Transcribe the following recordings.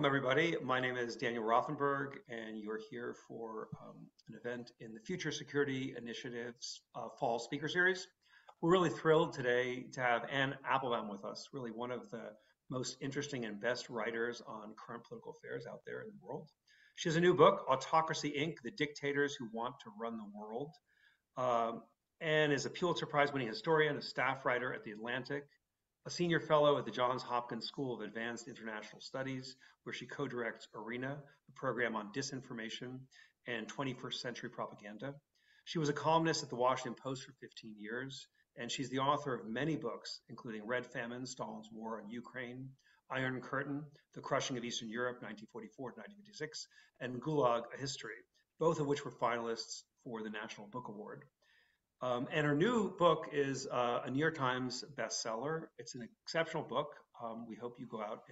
Everybody. My name is Daniel Rothenberg, and you're here for an event in the Future Security Initiative's Fall Speaker Series. We're really thrilled today to have Anne Applebaum with us, really one of the most interesting and best writers on current political affairs out there in the world. She has a new book, Autocracy Inc, The Dictators Who Want to Run the World, and is a Pulitzer Prize-winning historian, a staff writer at The Atlantic, a senior fellow at the Johns Hopkins School of Advanced International Studies, where she co-directs ARENA, a program on disinformation and 21st century propaganda. She was a columnist at the Washington Post for 15 years, and she's the author of many books, including Red Famine, Stalin's War on Ukraine, Iron Curtain, The Crushing of Eastern Europe, 1944 to 1956, and Gulag, A History, both of which were finalists for the National Book Award. And her new book is a New York Times bestseller. It's an exceptional book. We hope you go out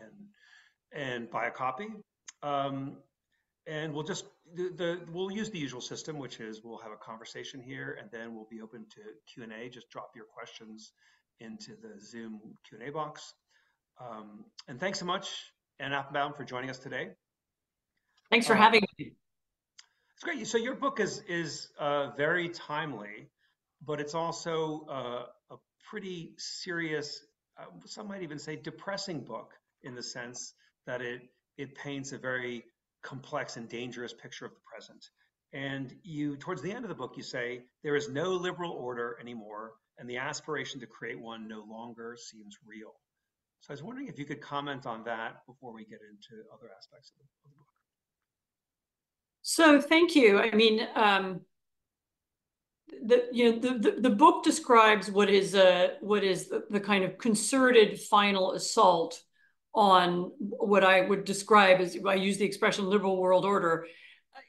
and buy a copy. And we'll just we'll use the usual system, which is we'll have a conversation here, and then we'll be open to Q&A. Just drop your questions into the Zoom Q&A box. And thanks so much, Anne Applebaum, for joining us today. Thanks for having me. It's great. So your book is very timely, but it's also a pretty serious, some might even say depressing book, in the sense that it paints a very complex and dangerous picture of the present. And you, towards the end of the book, you say, there is no liberal order anymore, and the aspiration to create one no longer seems real. So I was wondering if you could comment on that before we get into other aspects of the book. So thank you. I mean, the book describes what is the kind of concerted final assault on what I would describe as, I use the expression liberal world order.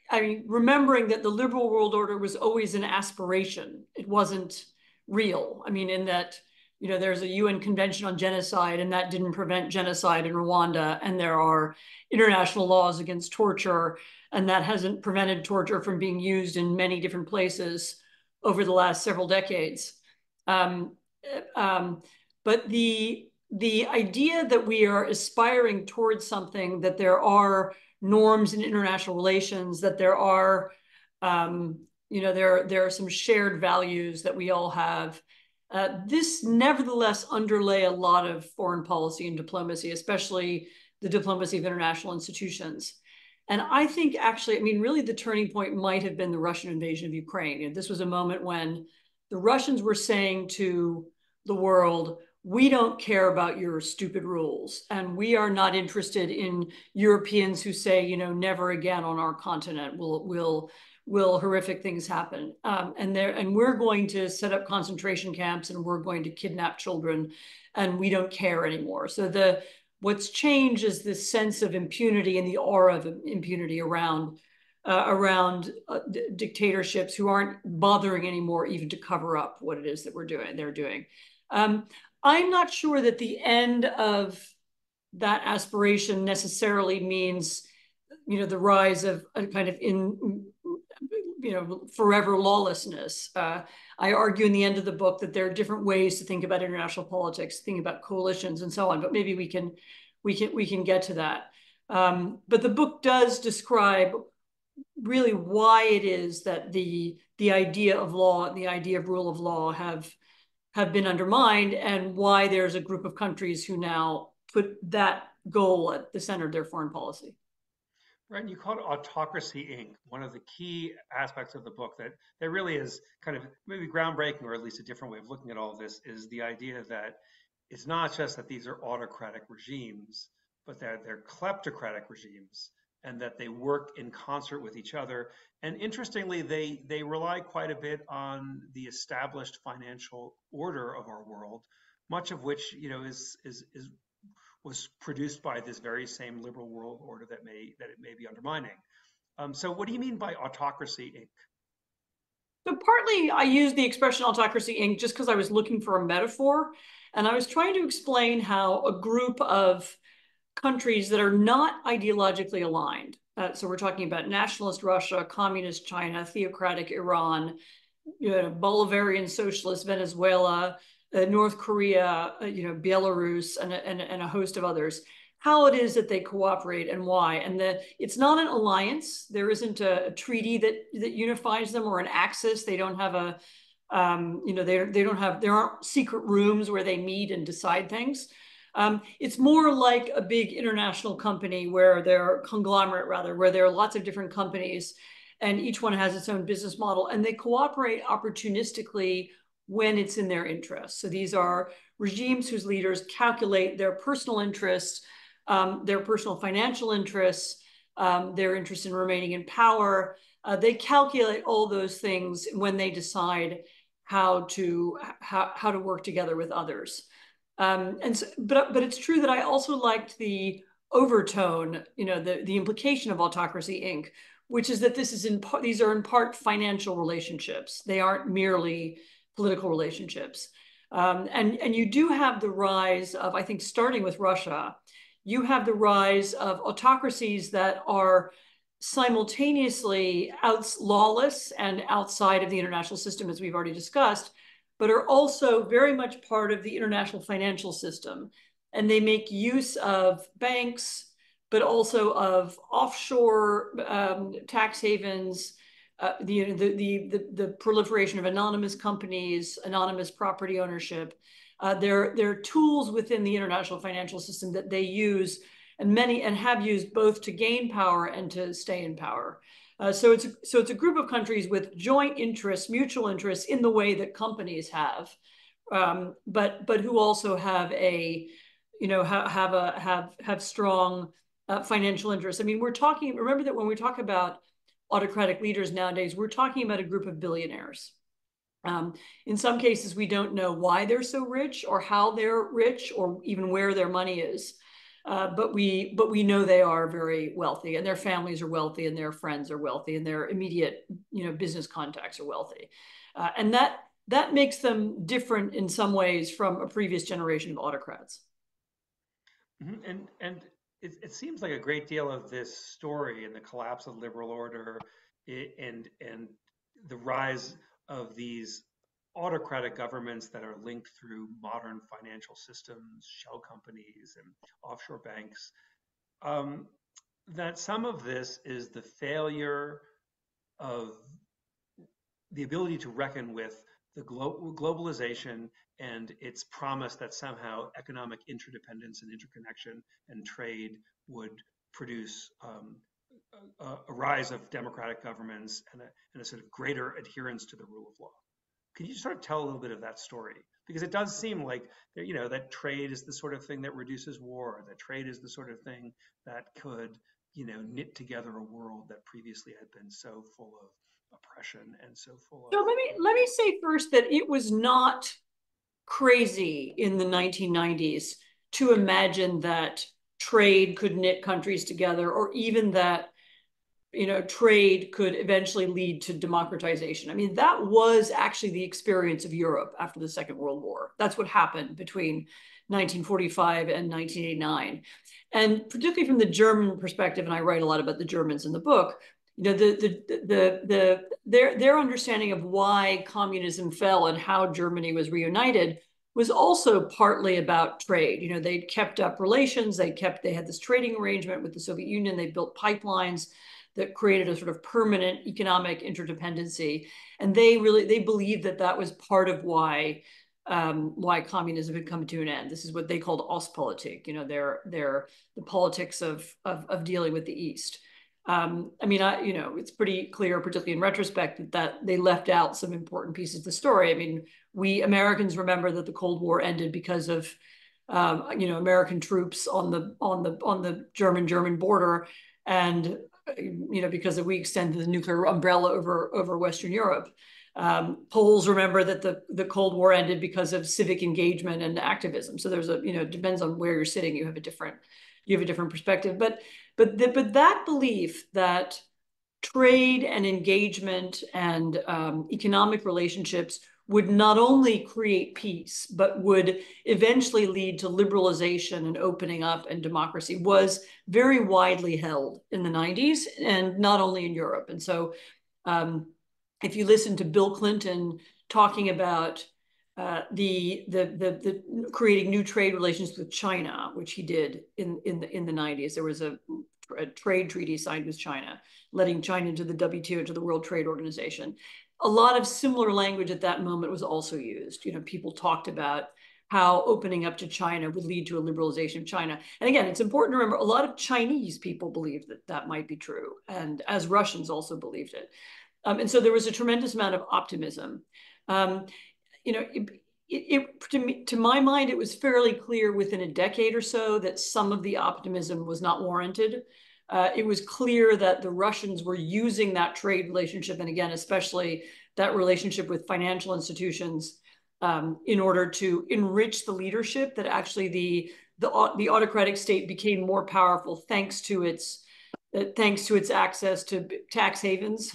I mean, remembering that the liberal world order was always an aspiration. It wasn't real. I mean, in that, there's a UN Convention on Genocide, and that didn't prevent genocide in Rwanda. And there are international laws against torture, and that hasn't prevented torture from being used in many different places over the last several decades. But the idea that we are aspiring towards something, that there are norms in international relations, that there are, there are some shared values that we all have. This nevertheless underlay a lot of foreign policy and diplomacy, especially the diplomacy of international institutions. And I think actually, I mean, really the turning point might have been the Russian invasion of Ukraine. This was a moment when the Russians were saying to the world, we don't care about your stupid rules, and we are not interested in Europeans who say, never again on our continent will horrific things happen. And we're going to set up concentration camps, and we're going to kidnap children, and we don't care anymore. So what's changed is this sense of impunity and the aura of impunity around dictatorships who aren't bothering anymore even to cover up what it is that they're doing. I'm not sure that the end of that aspiration necessarily means, the rise of a kind of forever lawlessness. I argue in the end of the book that there are different ways to think about international politics, think about coalitions and so on, but maybe we can get to that. But the book does describe really why it is that the idea of law and the idea of rule of law have been undermined, and why there's a group of countries who now put that goal at the center of their foreign policy. Right, and you called it Autocracy Inc. One of the key aspects of the book that really is kind of maybe groundbreaking, or at least a different way of looking at all of this, is the idea that it's not just that these are autocratic regimes, but that they're kleptocratic regimes, and that they work in concert with each other. And interestingly, they rely quite a bit on the established financial order of our world, much of which was produced by this very same liberal world order that it may be undermining. So what do you mean by Autocracy Inc? So partly I used the expression Autocracy Inc. just because I was looking for a metaphor, and I was trying to explain how a group of countries that are not ideologically aligned, so we're talking about nationalist Russia, communist China, theocratic Iran, Bolivarian socialist Venezuela, North Korea, Belarus, and a host of others. how it is that they cooperate and why. And it's not an alliance. There isn't a treaty that unifies them or an axis. They don't have a, there aren't secret rooms where they meet and decide things. It's more like a big international company where they're conglomerate rather, where there are lots of different companies and each one has its own business model and they cooperate opportunistically when it's in their interest. So these are regimes whose leaders calculate their personal interests, their personal financial interests, their interest in remaining in power. They calculate all those things when they decide how to work together with others. But it's true that I also liked the overtone, the implication of Autocracy Inc., which is that these are in part financial relationships. They aren't merely political relationships. And you do have the rise of, I think, starting with Russia, you have the rise of autocracies that are simultaneously lawless and outside of the international system, as we've already discussed, but are also very much part of the international financial system. And they make use of banks, but also of offshore tax havens, the proliferation of anonymous companies, anonymous property ownership. They're tools within the international financial system that they use and have used both to gain power and to stay in power. So it's a group of countries with joint interests, mutual interests in the way that companies have, but who also have have strong financial interests. I mean, remember that when we talk about autocratic leaders nowadays, we're talking about a group of billionaires. In some cases, we don't know why they're so rich or how they're rich or even where their money is. But we know they are very wealthy and their families are wealthy and their friends are wealthy and their immediate business contacts are wealthy. And that makes them different in some ways from a previous generation of autocrats. Mm-hmm. And it seems like a great deal of this story and the collapse of liberal order and the rise of these autocratic governments that are linked through modern financial systems, shell companies, and offshore banks, that some of this is the failure of the ability to reckon with the globalization and its promise that somehow economic interdependence and interconnection and trade would produce a rise of democratic governments and a sort of greater adherence to the rule of law. Can you sort of tell a little bit of that story? Because it does seem like that trade is the sort of thing that reduces war. That trade is the sort of thing that could knit together a world that previously had been so full of oppression and so full So of. let me say first that it was not crazy in the 1990s to imagine that trade could knit countries together, or even that trade could eventually lead to democratization. I mean, that was actually the experience of Europe after the Second World War. That's what happened between 1945 and 1989. And particularly from the German perspective, and I write a lot about the Germans in the book, their understanding of why communism fell and how Germany was reunited was also partly about trade. They'd kept up relations. They had this trading arrangement with the Soviet Union. They built pipelines that created a sort of permanent economic interdependency. And they believed that was part of why communism had come to an end. This is what they called Ostpolitik, the politics of dealing with the East. It's pretty clear, particularly in retrospect, that they left out some important pieces of the story. I mean, we Americans remember that the Cold War ended because of American troops on the German border, and because we extended the nuclear umbrella over Western Europe. Poles remember that the Cold War ended because of civic engagement and activism. So there's it depends on where you're sitting. You have a different perspective. But that belief that trade and engagement and economic relationships would not only create peace, but would eventually lead to liberalization and opening up and democracy was very widely held in the 90s, and not only in Europe. And so if you listen to Bill Clinton talking about the creating new trade relations with China, which he did in the 90s. There was a trade treaty signed with China, letting China into the WTO, into the World Trade Organization. A lot of similar language at that moment was also used. People talked about how opening up to China would lead to a liberalization of China. And again, it's important to remember a lot of Chinese people believed that that might be true, and as Russians also believed it. And so there was a tremendous amount of optimism. To my mind, it was fairly clear within a decade or so that some of the optimism was not warranted. It was clear that the Russians were using that trade relationship, and again, especially that relationship with financial institutions, in order to enrich the leadership. That actually the autocratic state became more powerful thanks to its access to tax havens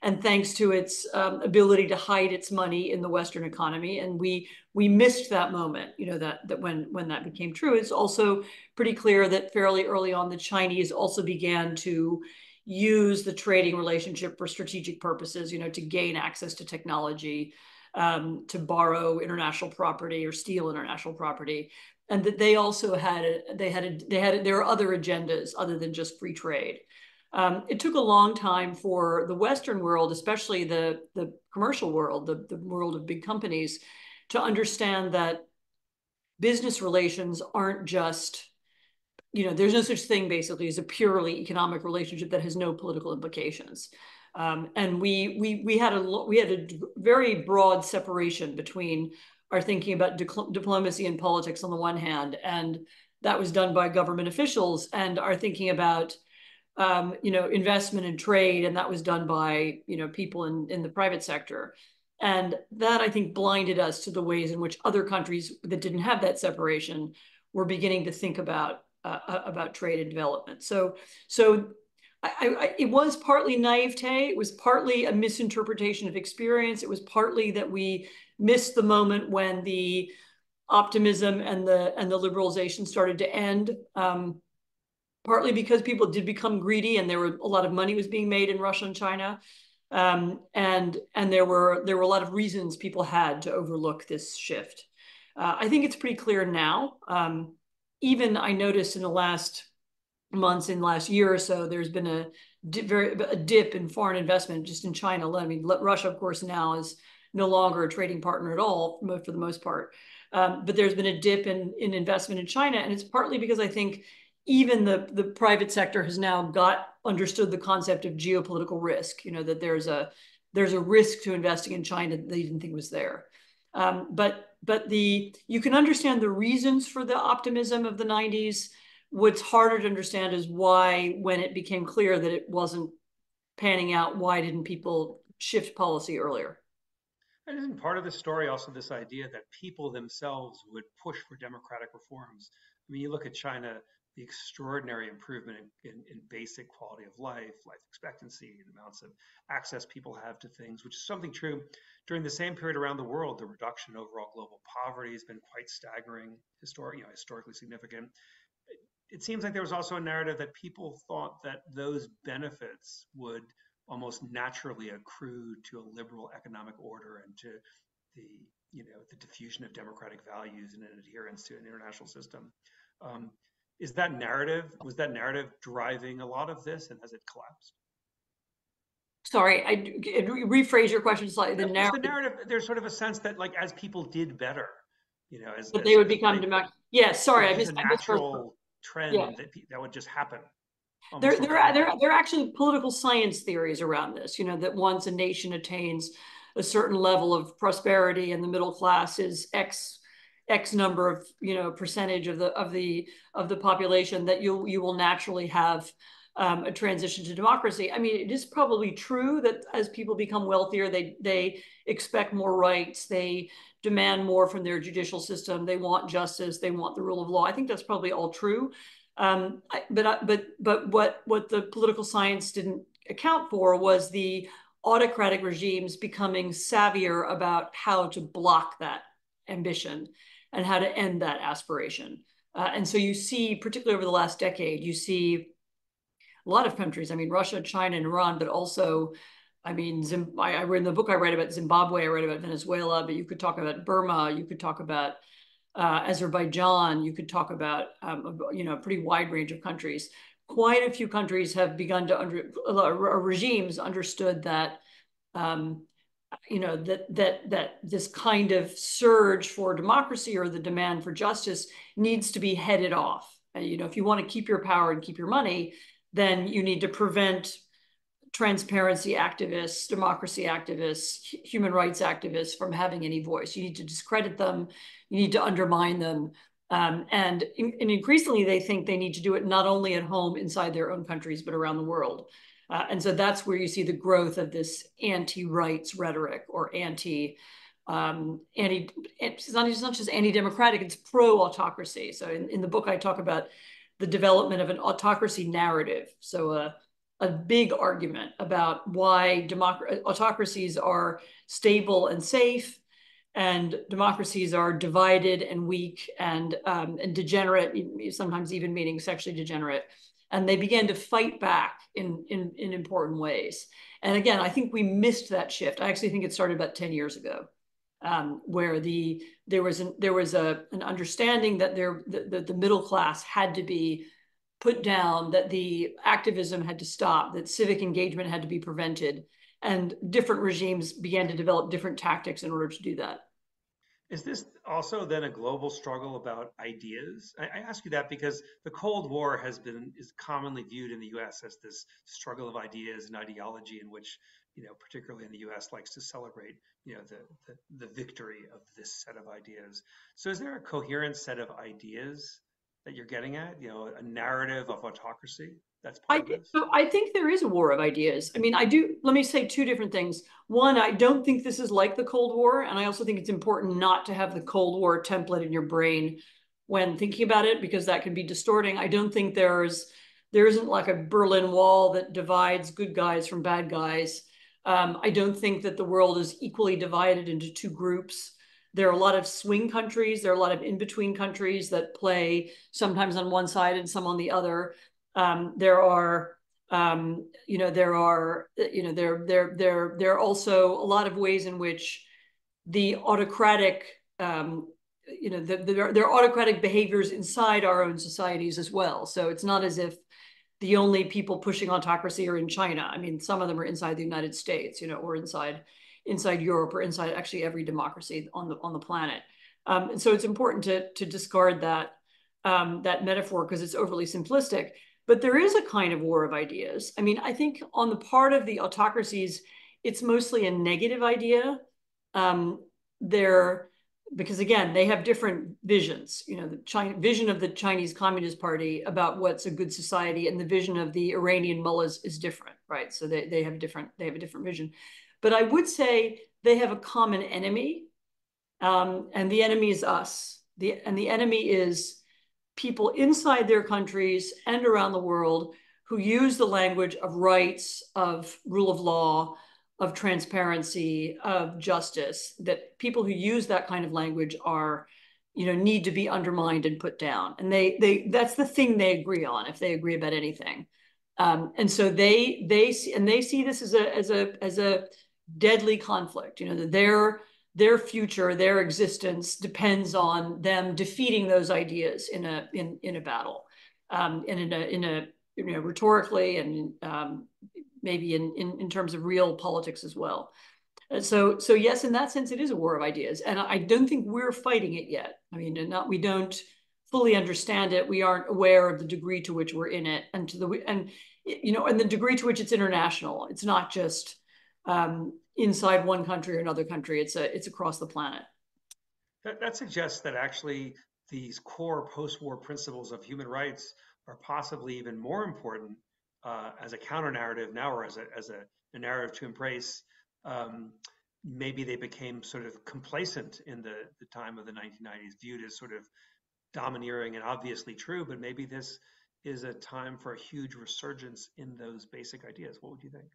and thanks to its ability to hide its money in the Western economy. And we missed that moment, that when that became true. It's also pretty clear that fairly early on, the Chinese also began to use the trading relationship for strategic purposes, to gain access to technology, to borrow international property or steal international property. And that they also there were other agendas other than just free trade. It took a long time for the Western world, especially the commercial world, the world of big companies, to understand that business relations aren't just, there's no such thing basically as a purely economic relationship that has no political implications. And we had a very broad separation between our thinking about diplomacy and politics on the one hand, and that was done by government officials, and our thinking about investment and trade, and that was done by people in the private sector. And that, I think, blinded us to the ways in which other countries that didn't have that separation were beginning to think about trade and development. So it was partly naivete. It was partly a misinterpretation of experience. It was partly that we missed the moment when the optimism and the liberalization started to end. Partly because people did become greedy, and there were a lot of money was being made in Russia and China, and there were a lot of reasons people had to overlook this shift. I think it's pretty clear now. Even I noticed in the last months, in the last year or so, there's been a dip in foreign investment just in China. I mean, Russia, of course, now is no longer a trading partner at all for the most part. But there's been a dip in investment in China, and it's partly because I think even the private sector has now understood the concept of geopolitical risk. That there's a risk to investing in China that they didn't think was there. But you can understand the reasons for the optimism of the 90s. What's harder to understand is why, when it became clear that it wasn't panning out, why didn't people shift policy earlier? And isn't part of the story also this idea that people themselves would push for democratic reforms? I mean, you look at China, the extraordinary improvement in basic quality of life expectancy, the amounts of access people have to things, which is something true during the same period around the world. The reduction in overall global poverty has been quite staggering, historically significant. It seems like there was also a narrative that people thought that those benefits would almost naturally accrue to a liberal economic order and to the diffusion of democratic values and an adherence to an international system. Was that narrative driving a lot of this, and has it collapsed? Sorry, I rephrase your question slightly. The narrative, there's sort of a sense that, like, as people did better, that they would become democratic. Yes, sorry, I missed. A natural trend that would just happen. There are actually political science theories around this. That once a nation attains a certain level of prosperity and the middle class is X number of percentage of the population, that you will naturally have a transition to democracy. I mean, it is probably true that as people become wealthier, they expect more rights, they demand more from their judicial system, they want justice, they want the rule of law. I think that's probably all true. But what the political science didn't account for was the autocratic regimes becoming savvier about how to block that ambition and how to end that aspiration. And so you see, particularly over the last decade, you see a lot of countries, I mean, Russia, China, and Iran, but also I mean, I read in the book I write about Zimbabwe, I write about Venezuela, but you could talk about Burma, you could talk about Azerbaijan, you could talk about a pretty wide range of countries. Quite a few countries have begun to regimes understood that that this kind of surge for democracy or the demand for justice needs to be headed off. If you want to keep your power and keep your money, then you need to prevent transparency activists, democracy activists, human rights activists from having any voice. You need to discredit them. You need to undermine them. And increasingly, they think they need to do it not only at home inside their own countries, but around the world. And so that's where you see the growth of this anti-rights rhetoric or it's not just anti-democratic, it's pro-autocracy. So in the book, I talk about the development of an autocracy narrative. So a big argument about why autocracies are stable and safe, and democracies are divided and weak and degenerate, sometimes even meaning sexually degenerate. And they began to fight back in important ways. And again, I think we missed that shift. I actually think it started about 10 years ago, where there was an understanding that the middle class had to be put down, that the activism had to stop, that civic engagement had to be prevented, and different regimes began to develop different tactics in order to do that. Is this also then a global struggle about ideas? I ask you that because the Cold War is commonly viewed in the U.S. as this struggle of ideas and ideology, in which, particularly in the U.S., likes to celebrate, the victory of this set of ideas. So is there a coherent set of ideas that you're getting at? A narrative of autocracy that's part of this? I think there is a war of ideas. I mean, let me say two different things. One, I don't think this is like the Cold War. And I also think it's important not to have the Cold War template in your brain when thinking about it, because that can be distorting. I don't think there isn't like a Berlin Wall that divides good guys from bad guys. I don't think that the world is equally divided into two groups. There are a lot of swing countries. There are a lot of in-between countries that play sometimes on one side and some on the other. There are also a lot of ways in which the autocratic, there are autocratic behaviors inside our own societies as well. So it's not as if the only people pushing autocracy are in China. I mean, some of them are inside the United States, or inside Europe, or inside actually every democracy on the planet. And so it's important to discard that metaphor because it's overly simplistic. But there is a kind of war of ideas. I mean, I think on the part of the autocracies, it's mostly a negative idea. Because again, they have different visions. The vision of the Chinese Communist Party about what's a good society and the vision of the Iranian mullahs is different, right? So they have a different vision. But I would say they have a common enemy, and the enemy is us. The enemy is people inside their countries and around the world who use the language of rights, of rule of law, of transparency, of justice, that people who use that kind of language are, need to be undermined and put down. And that's the thing they agree on, if they agree about anything. And so they see this as a deadly conflict, that their future, their existence depends on them defeating those ideas in a battle, and in a rhetorically and maybe in terms of real politics as well. So yes, in that sense, it is a war of ideas, and I don't think we're fighting it yet. I mean, we don't fully understand it. We aren't aware of the degree to which we're in it, and the degree to which it's international. It's not just inside one country or another country. It's across the planet. That suggests that actually these core post-war principles of human rights are possibly even more important as a counter narrative now, or as a narrative to embrace. Maybe they became sort of complacent in the time of the 1990s, viewed as sort of domineering and obviously true, but maybe this is a time for a huge resurgence in those basic ideas. What would you think?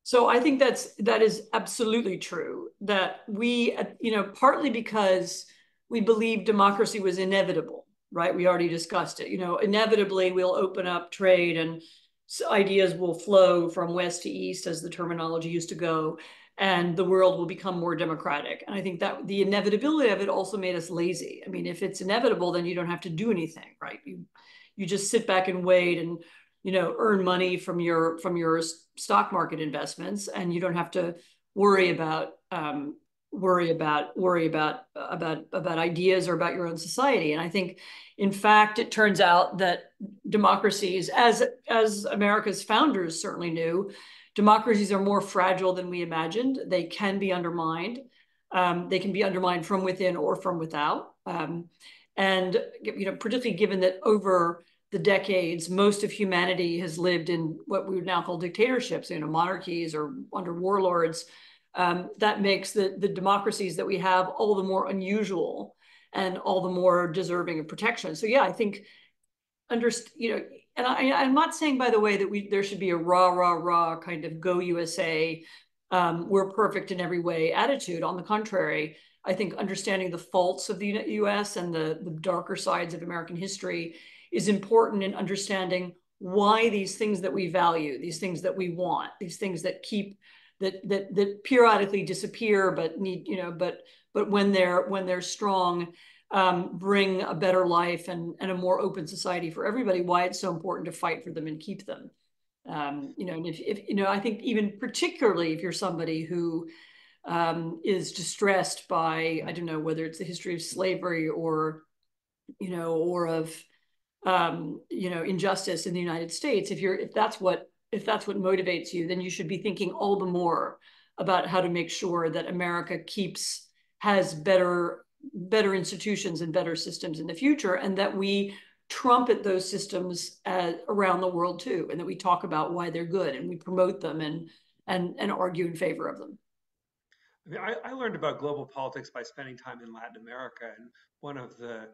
So I think that is absolutely true, that we, partly because we believe democracy was inevitable, right? We already discussed it. Inevitably we'll open up trade and ideas will flow from west to east, as the terminology used to go, and the world will become more democratic. And I think that the inevitability of it also made us lazy. I mean, if it's inevitable, then you don't have to do anything, right? You just sit back and wait and earn money from your stock market investments, and you don't have to worry about ideas or about your own society. And I think, in fact, it turns out that democracies, as America's founders certainly knew, democracies are more fragile than we imagined. They can be undermined. They can be undermined from within or from without. And particularly given that over the decades, most of humanity has lived in what we would now call dictatorships, monarchies or under warlords. That makes the democracies that we have all the more unusual and all the more deserving of protection. So yeah, I think and I'm not saying, by the way, that there should be a rah kind of go USA, we're perfect in every way attitude. On the contrary, I think understanding the faults of the US and the darker sides of American history is important in understanding why these things that we value, these things that we want, these things that periodically disappear, but but when they're strong, bring a better life and a more open society for everybody, why it's so important to fight for them and keep them. And if I think even particularly if you're somebody who is distressed by, I don't know, whether it's the history of slavery or of injustice in the United States, if that's what motivates you, then you should be thinking all the more about how to make sure that America has better institutions and better systems in the future, and that we trumpet those systems around the world too, and that we talk about why they're good and we promote them and argue in favor of them. I mean, I learned about global politics by spending time in Latin America, and one of the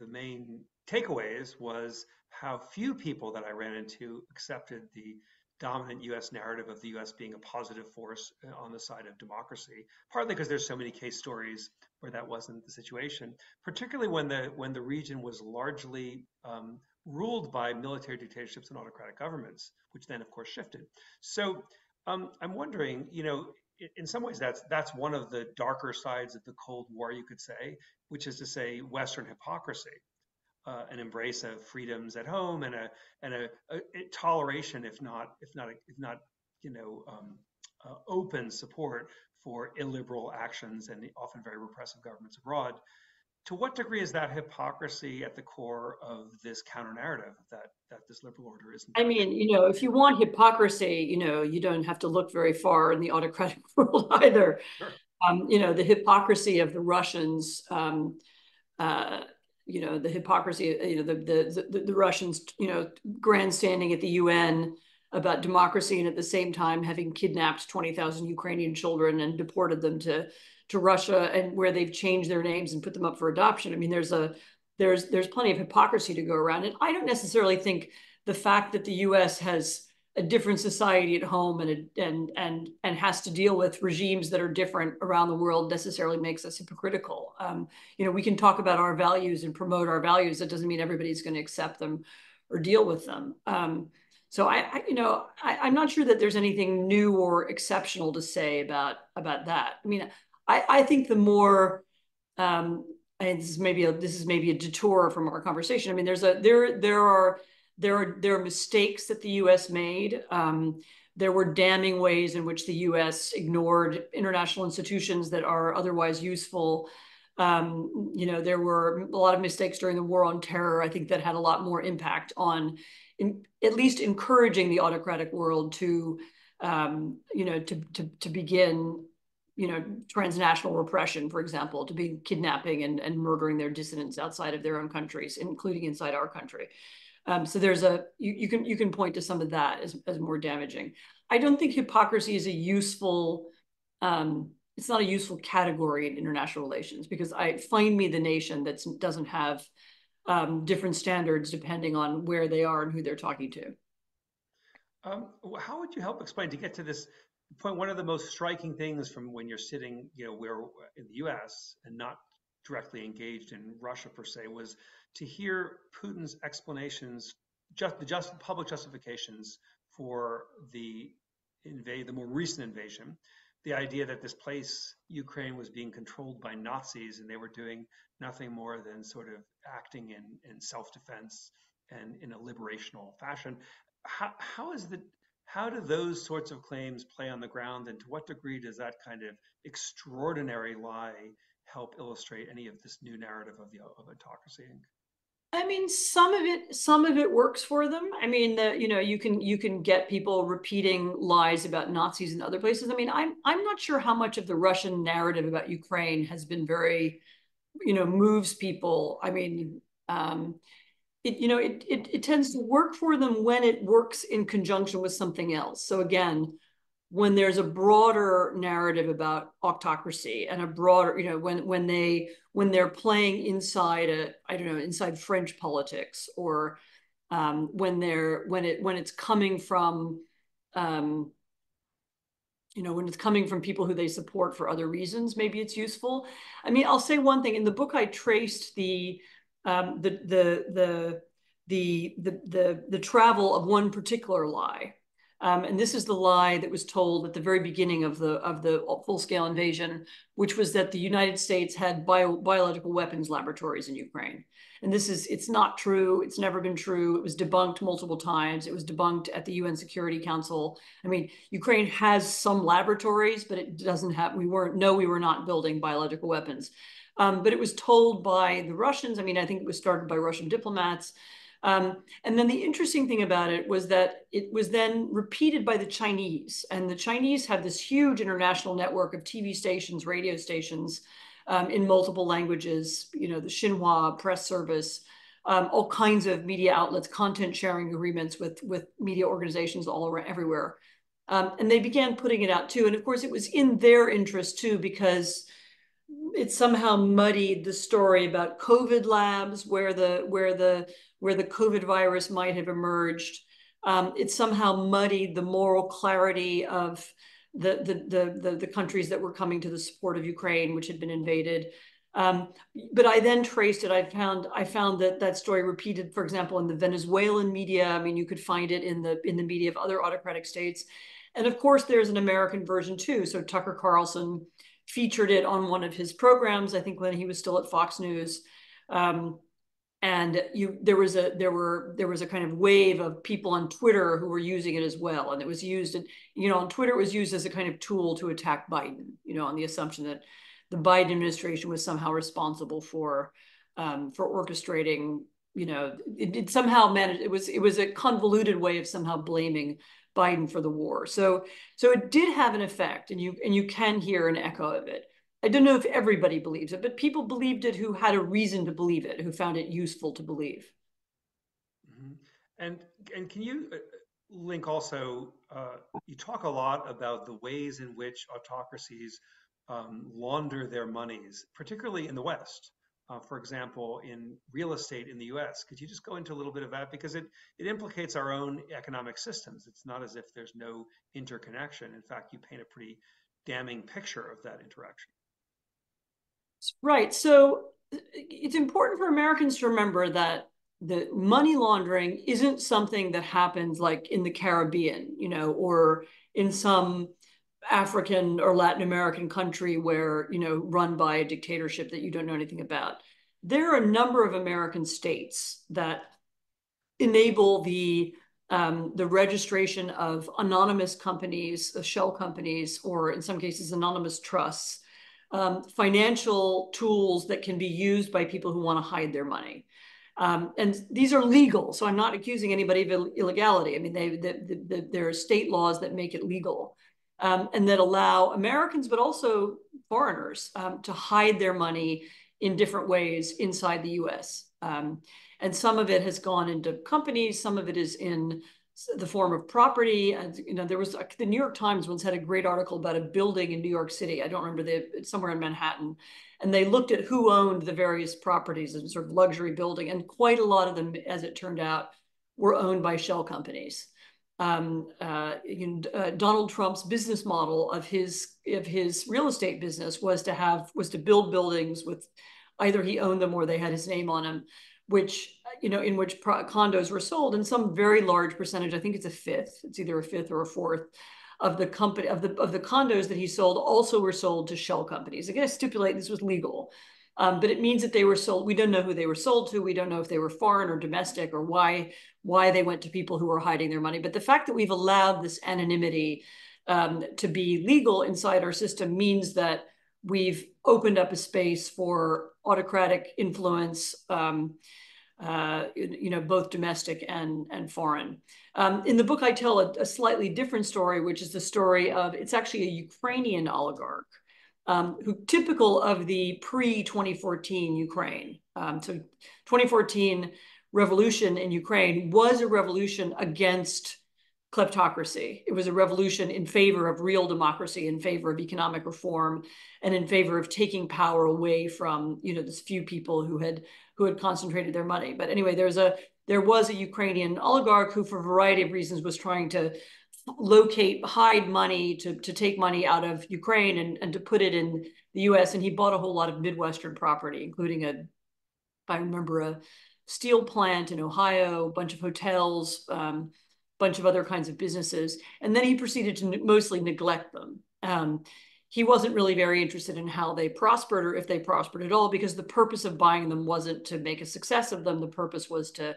main takeaways was how few people that I ran into accepted the dominant U.S. narrative of the U.S. being a positive force on the side of democracy. Partly because there's so many case stories where that wasn't the situation, particularly when the region was largely ruled by military dictatorships and autocratic governments, which then of course shifted. So I'm wondering, in some ways that's one of the darker sides of the Cold War, you could say, which is to say Western hypocrisy, an embrace of freedoms at home and a toleration, if not open support for illiberal actions and often very repressive governments abroad. To what degree is that hypocrisy at the core of this counter narrative that this liberal order isn't? I mean, if you want hypocrisy, you don't have to look very far in the autocratic world either. Sure. The hypocrisy of the Russians, the hypocrisy, the Russians, grandstanding at the UN about democracy, and at the same time having kidnapped 20,000 Ukrainian children and deported them to Russia, and where they've changed their names and put them up for adoption. I mean, there's plenty of hypocrisy to go around. And I don't necessarily think the fact that the US has a different society at home and has to deal with regimes that are different around the world necessarily makes us hypocritical. We can talk about our values and promote our values. That doesn't mean everybody's going to accept them or deal with them. So I'm not sure that there's anything new or exceptional to say about that. I mean, I think the more, and this is maybe a detour from our conversation. I mean, there are mistakes that the U.S. made. There were damning ways in which the U.S. ignored international institutions that are otherwise useful. There were a lot of mistakes during the war on terror, I think, that had a lot more impact on at least encouraging the autocratic world to begin transnational repression, for example, to be kidnapping and murdering their dissidents outside of their own countries, including inside our country. So there's you can point to some of that as more damaging. I don't think hypocrisy is a useful, it's not a useful category in international relations, because find me the nation that doesn't have different standards depending on where they are and who they're talking to. How would you help explain, to get to this point, one of the most striking things from when you're sitting, where in the US and not directly engaged in Russia per se, was to hear Putin's explanations just public justifications for the more recent invasion, the idea that this place, Ukraine, was being controlled by Nazis and they were doing nothing more than sort of acting in self-defense and in a liberational fashion. How do those sorts of claims play on the ground, and to what degree does that kind of extraordinary lie help illustrate any of this new narrative of Autocracy Inc? I mean, some of it works for them. I mean, you can get people repeating lies about Nazis in other places. I mean, I'm not sure how much of the Russian narrative about Ukraine has been very, moves people. I mean, it tends to work for them when it works in conjunction with something else. So again, when there's a broader narrative about autocracy and a broader, when they're playing inside inside French politics, or when it's coming from when it's coming from people who they support for other reasons, maybe it's useful. I mean, I'll say one thing. In the book, I traced the travel of one particular lie. And this is the lie that was told at the very beginning of the full-scale invasion, which was that the United States had biological weapons laboratories in Ukraine. And it's not true. It's never been true. It was debunked multiple times. It was debunked at the UN Security Council. I mean, Ukraine has some laboratories, but it doesn't have, we were not building biological weapons. But it was told by the Russians. I mean, I think it was started by Russian diplomats. And then the interesting thing about it was that it was then repeated by the Chinese. And the Chinese have this huge international network of TV stations, radio stations in multiple languages, the Xinhua press service, all kinds of media outlets, content sharing agreements with media organizations all around everywhere. And they began putting it out too. And of course, it was in their interest too, because it somehow muddied the story about COVID labs where the COVID virus might have emerged. It somehow muddied the moral clarity of the countries that were coming to the support of Ukraine, which had been invaded. But I then traced it. I found that story repeated, for example, in the Venezuelan media. I mean, you could find it in the media of other autocratic states. And of course, there's an American version too. So Tucker Carlson featured it on one of his programs, I think when he was still at Fox News. And there was a kind of wave of people on Twitter who were using it as well. And it was used, on Twitter, it was used as a kind of tool to attack Biden, on the assumption that the Biden administration was somehow responsible for orchestrating, it somehow managed, it was a convoluted way of somehow blaming Biden for the war. So it did have an effect, and you can hear an echo of it. I don't know if everybody believes it, but people believed it who had a reason to believe it, who found it useful to believe. Mm-hmm. And can you link also, you talk a lot about the ways in which autocracies launder their monies, particularly in the West. For example, in real estate in the US. Could you just go into a little bit of that? Because it implicates our own economic systems. It's not as if there's no interconnection. In fact, you paint a pretty damning picture of that interaction. Right. So it's important for Americans to remember that the money laundering isn't something that happens like in the Caribbean, or in some African or Latin American country where, run by a dictatorship that you don't know anything about. There are a number of American states that enable the registration of anonymous companies, shell companies, or in some cases, anonymous trusts, financial tools that can be used by people who want to hide their money. And these are legal, so I'm not accusing anybody of illegality. I mean, there are state laws that make it legal. And that allow Americans, but also foreigners, to hide their money in different ways inside the US. And some of it has gone into companies, some of it is in the form of property. And there was the New York Times once had a great article about a building in New York City. I don't remember, it's somewhere in Manhattan. And they looked at who owned the various properties and sort of luxury building. And quite a lot of them, as it turned out, were owned by shell companies. Donald Trump's business model of his real estate business was to build buildings with either he owned them or they had his name on them, which, in which condos were sold, and some very large percentage, I think it's a fifth, it's either a fifth or a fourth of the company of the condos that he sold also were sold to shell companies. Again, I stipulate this was legal, but it means that they were sold. We don't know who they were sold to. We don't know if they were foreign or domestic, or why they went to people who were hiding their money. But the fact that we've allowed this anonymity to be legal inside our system means that we've opened up a space for autocratic influence, both domestic and foreign. In the book, I tell a slightly different story, which is the story of, it's actually a Ukrainian oligarch, who typical of the pre-2014 Ukraine. So 2014 revolution in Ukraine was a revolution against kleptocracy. It was a revolution in favor of real democracy, in favor of economic reform, and in favor of taking power away from, this few people who had concentrated their money. But anyway, there was a Ukrainian oligarch who, for a variety of reasons, was trying to hide money, to take money out of Ukraine and to put it in the US. And he bought a whole lot of Midwestern property, including if I remember, a steel plant in Ohio, a bunch of hotels, bunch of other kinds of businesses. And then he proceeded to mostly neglect them. He wasn't really very interested in how they prospered, or if they prospered at all, because the purpose of buying them wasn't to make a success of them. The purpose was to,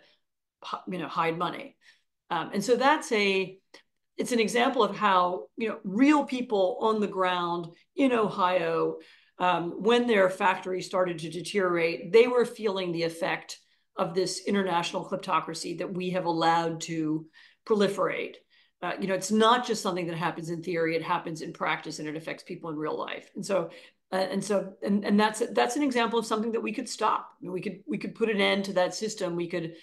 hide money. And so it's an example of how, real people on the ground in Ohio, when their factory started to deteriorate, they were feeling the effect of this international kleptocracy that we have allowed to proliferate. It's not just something that happens in theory; it happens in practice, and it affects people in real life. And so that's an example of something that we could stop. We could put an end to that system. We could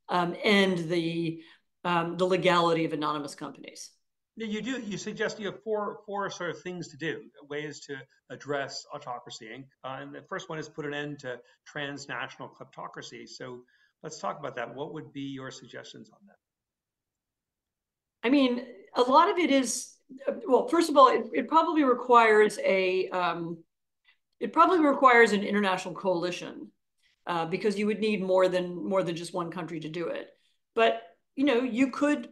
end the legality of anonymous companies. You do. You suggest you have four sort of things to do, ways to address Autocracy Inc. And the first one is put an end to transnational kleptocracy. So let's talk about that. What would be your suggestions on that? I mean, a lot of it is, well, first of all, it probably requires an international coalition, because you would need more than just one country to do it. But you could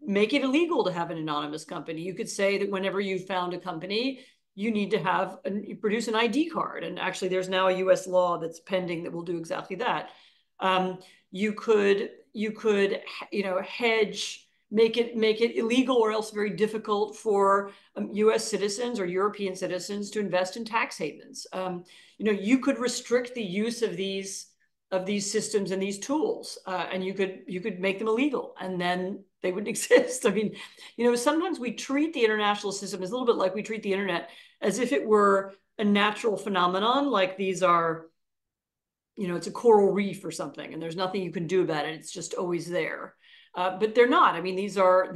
make it illegal to have an anonymous company. You could say that whenever you found a company, you need to produce an ID card. And actually, there's now a U.S. law that's pending that will do exactly that. You could hedge. Make it illegal, or else very difficult for U.S. citizens or European citizens to invest in tax havens. You could restrict the use of these systems and these tools, and you could make them illegal, and then they wouldn't exist. I mean, sometimes we treat the international system as a little bit like we treat the internet, as if it were a natural phenomenon, like these are, it's a coral reef or something, and there's nothing you can do about it. It's just always there. But they're not. I mean, these are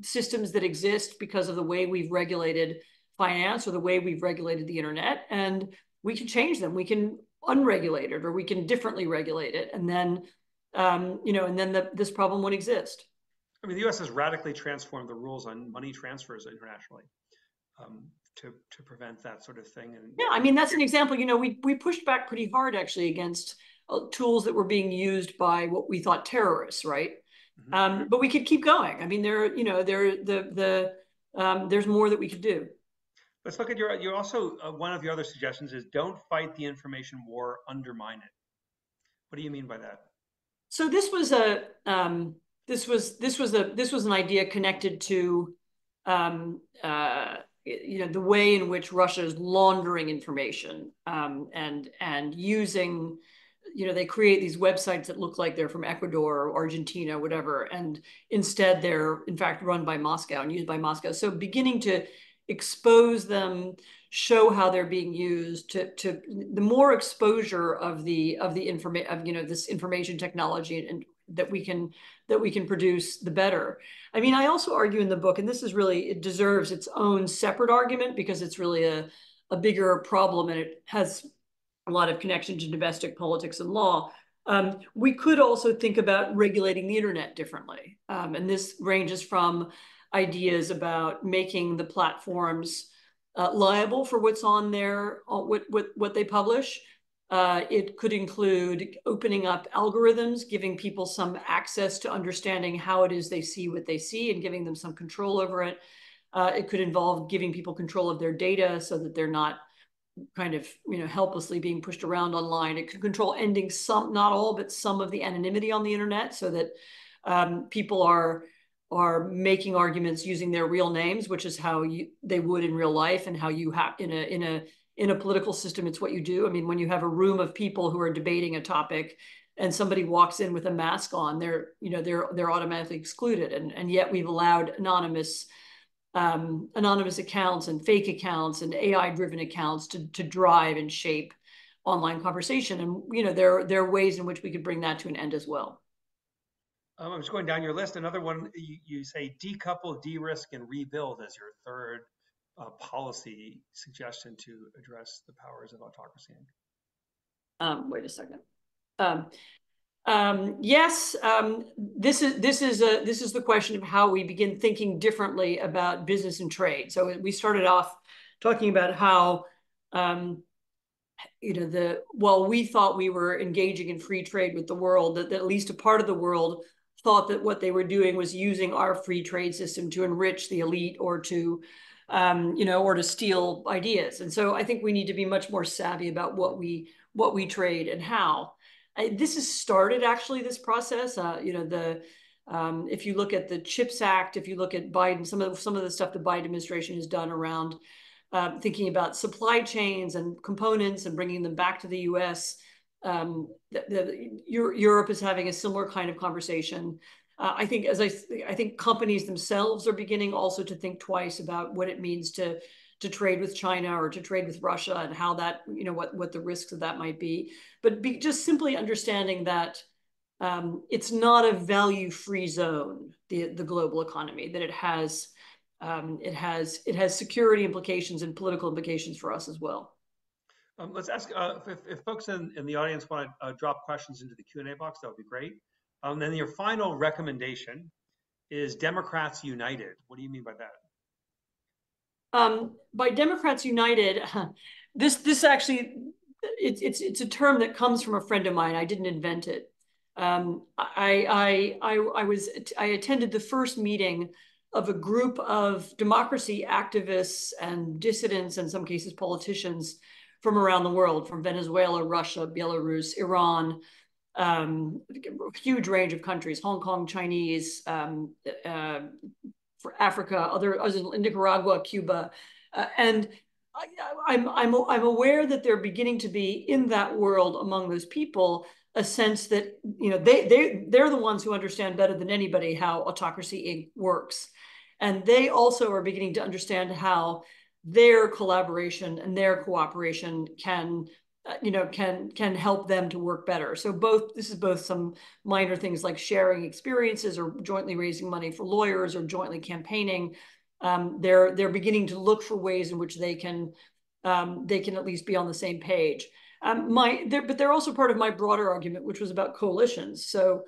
systems that exist because of the way we've regulated finance, or the way we've regulated the internet, and we can change them. We can unregulate it, or we can differently regulate it, and then this problem won't exist. I mean, the U.S. has radically transformed the rules on money transfers internationally to prevent that sort of thing. And yeah, I mean, that's an example. We pushed back pretty hard actually against tools that were being used by what we thought terrorists, right? Mm-hmm. But we could keep going. I mean, there's more that we could do. Let's look at you also, one of your other suggestions is don't fight the information war, undermine it. What do you mean by that? So this was an idea connected to the way in which Russia is laundering information, and using, they create these websites that look like they're from Ecuador or Argentina, whatever, and instead they're in fact run by Moscow and used by Moscow. So beginning to expose them, show how they're being used, to the more exposure of this information technology and that we can produce, the better. I mean, I also argue in the book, and it deserves its own separate argument because it's really a bigger problem, and it has a lot of connection to domestic politics and law. We could also think about regulating the internet differently. And this ranges from ideas about making the platforms liable for what's on there, what they publish, It could include opening up algorithms, giving people some access to understanding how it is they see what they see and giving them some control over it. It could involve giving people control of their data so that they're not kind of helplessly being pushed around online. It could control ending some, not all, but some of the anonymity on the internet so that people are making arguments using their real names, which is how they would in real life, and how you have in a political system, it's what you do. I mean, when you have a room of people who are debating a topic and somebody walks in with a mask on, they're automatically excluded. And yet we've allowed anonymous accounts and fake accounts and AI-driven accounts to drive and shape online conversation. And there are ways in which we could bring that to an end as well. I'm just going down your list. Another one, you say decouple, de-risk, and rebuild as your third policy suggestion to address the powers of Autocracy Inc. Wait a second. Yes, this is the question of how we begin thinking differently about business and trade. So we started off talking about how while we thought we were engaging in free trade with the world, that at least a part of the world thought that what they were doing was using our free trade system to enrich the elite or to or to steal ideas. And so I think we need to be much more savvy about what we trade and how. This has started actually, this process. If you look at the CHIPS Act, if you look at Biden, some of the stuff the Biden administration has done around thinking about supply chains and components and bringing them back to the U.S. Europe is having a similar kind of conversation. I think companies themselves are beginning also to think twice about what it means to trade with China or to trade with Russia, and how that, what the risks of that might be. But just simply understanding that it's not a value-free zone, the global economy, that it has security implications and political implications for us as well. Let's ask if folks in the audience want to drop questions into the Q&A box, that would be great. Then your final recommendation is Democrats United. What do you mean by that? By Democrats United, this actually, it's a term that comes from a friend of mine. I didn't invent it. I attended the first meeting of a group of democracy activists and dissidents, in some cases politicians, from around the world, from Venezuela, Russia, Belarus, Iran, huge range of countries, Hong Kong, Chinese, for Africa, others in Nicaragua, Cuba, and I'm aware that they're beginning to be in that world among those people a sense that they're the ones who understand better than anybody how Autocracy Inc. works, and they also are beginning to understand how their collaboration and their cooperation can help them to work better. So this is both some minor things like sharing experiences or jointly raising money for lawyers or jointly campaigning. They're beginning to look for ways in which they can at least be on the same page. But they're also part of my broader argument, which was about coalitions. So,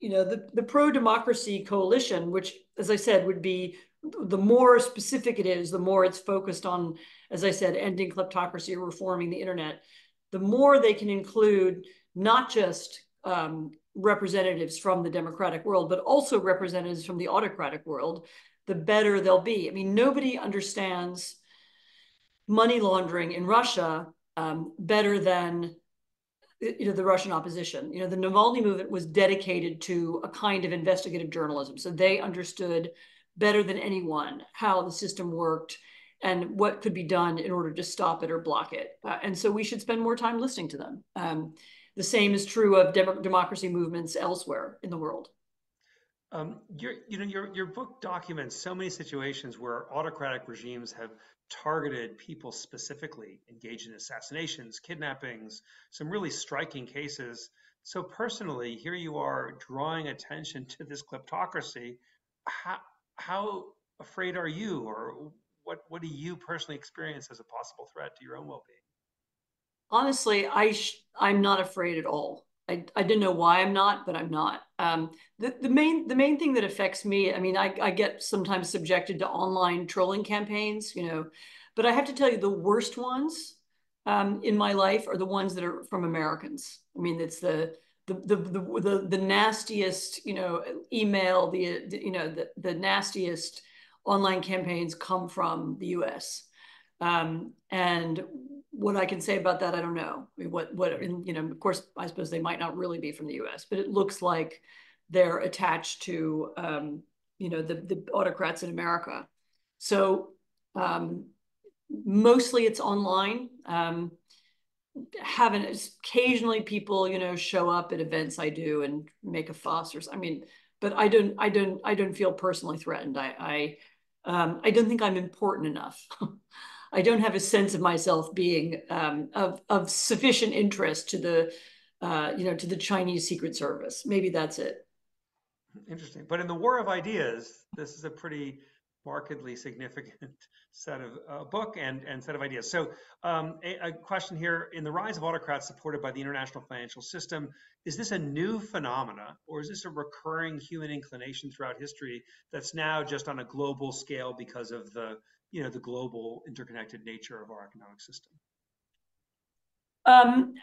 the pro-democracy coalition, which, as I said, would be, the more specific it is, the more it's focused on, as I said, ending kleptocracy or reforming the internet, the more they can include not just representatives from the democratic world, but also representatives from the autocratic world, the better they'll be. I mean, nobody understands money laundering in Russia better than the Russian opposition. The Navalny movement was dedicated to a kind of investigative journalism. So they understood better than anyone how the system worked and what could be done in order to stop it or block it. And so we should spend more time listening to them. The same is true of democracy movements elsewhere in the world. Your book documents so many situations where autocratic regimes have targeted people specifically, engaged in assassinations, kidnappings, some really striking cases. So personally, here you are drawing attention to this kleptocracy. How afraid are you, or what do you personally experience as a possible threat to your own well-being? Honestly, I'm not afraid at all. I didn't know why I'm not, but I'm not. The main thing that affects me, I mean, I get sometimes subjected to online trolling campaigns, but I have to tell you, the worst ones in my life are the ones that are from Americans. I mean, it's the nastiest, email, the nastiest online campaigns come from the U.S. And what I can say about that, I don't know. I mean, of course, I suppose they might not really be from the U.S., but it looks like they're attached to, the autocrats in America. So mostly it's online. Having occasionally people, show up at events I do and make a fuss, or I mean, but I don't feel personally threatened. I don't think I'm important enough. I don't have a sense of myself being of sufficient interest to to the Chinese Secret Service. Maybe that's it. Interesting. But in the war of ideas, this is a pretty markedly significant set of book and set of ideas. So a question here, in the rise of autocrats supported by the international financial system, is this a new phenomena, or is this a recurring human inclination throughout history that's now just on a global scale because of the global interconnected nature of our economic system? Um,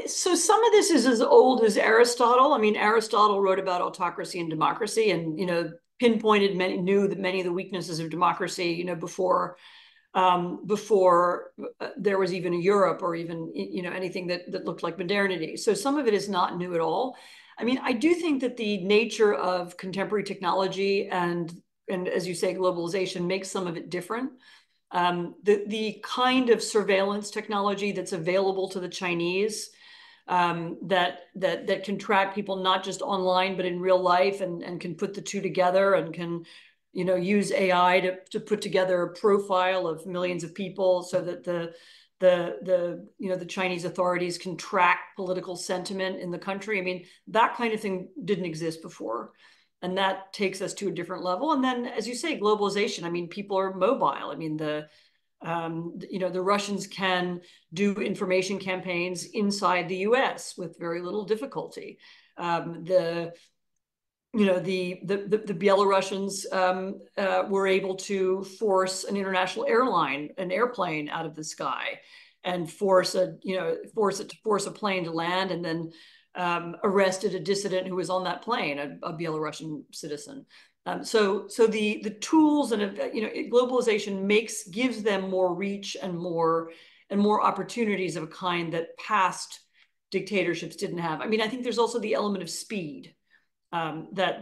so some of this is as old as Aristotle. I mean, Aristotle wrote about autocracy and democracy, and pinpointed knew that many of the weaknesses of democracy, before there was even a Europe, or even anything that looked like modernity. So some of it is not new at all. I mean, I do think that the nature of contemporary technology and as you say, globalization makes some of it different. The kind of surveillance technology that's available to the Chinese, that can track people not just online but in real life, and can put the two together, and can use AI to put together a profile of millions of people, so that the Chinese authorities can track political sentiment in the country. I mean, that kind of thing didn't exist before. And that takes us to a different level. And then, as you say, globalization. I mean, people are mobile. I mean, the Russians can do information campaigns inside the U.S. with very little difficulty. The Belarusians were able to force an international an airplane out of the sky, and force a plane to land, and then arrested a dissident who was on that plane, a Belarusian citizen. So the tools and globalization gives them more reach and more opportunities of a kind that past dictatorships didn't have. I mean, I think there's also the element of speed, that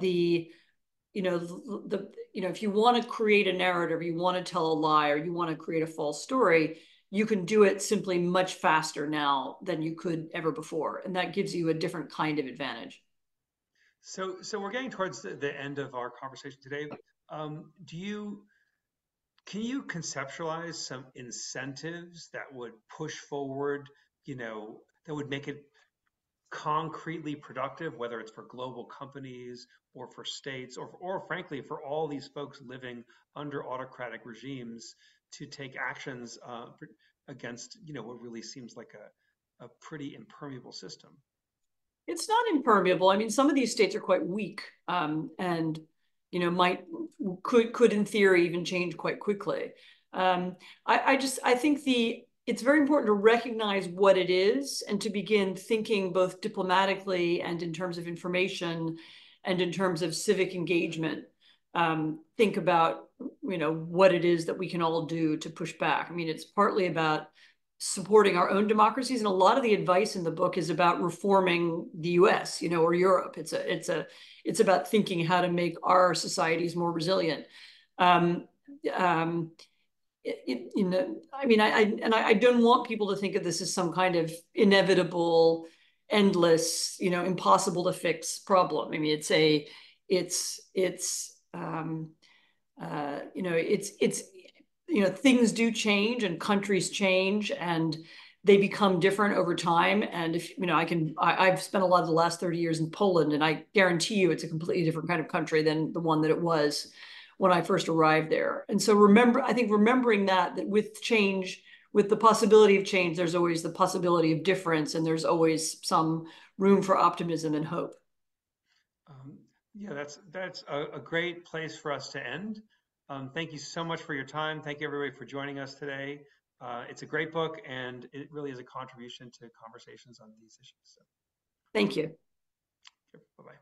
if you want to create a narrative, you want to tell a lie, or you want to create a false story, you can do it simply much faster now than you could ever before, and that gives you a different kind of advantage. So we're getting towards the end of our conversation today. Can you conceptualize some incentives that would push forward, that would make it concretely productive, whether it's for global companies or for states, or frankly, for all these folks living under autocratic regimes, to take actions against, what really seems like a pretty impermeable system? It's not impermeable. I mean, some of these states are quite weak, and could in theory even change quite quickly. I think it's very important to recognize what it is, and to begin thinking both diplomatically and in terms of information and in terms of civic engagement. Think about what it is that we can all do to push back. I mean, it's partly about supporting our own democracies, and a lot of the advice in the book is about reforming the U.S., or Europe. It's about thinking how to make our societies more resilient. Um, um, I mean, I don't want people to think of this as some kind of inevitable, endless, impossible to fix problem. I mean, things do change, and countries change, and they become different over time. And if I've spent a lot of the last 30 years in Poland, and I guarantee you it's a completely different kind of country than the one that it was when I first arrived there. And so I think remembering that with change, with the possibility of change, there's always the possibility of difference, and there's always some room for optimism and hope. Yeah, that's a great place for us to end. Thank you so much for your time. Thank you, everybody, for joining us today. It's a great book, and it really is a contribution to conversations on these issues. So, Thank you. bye-bye.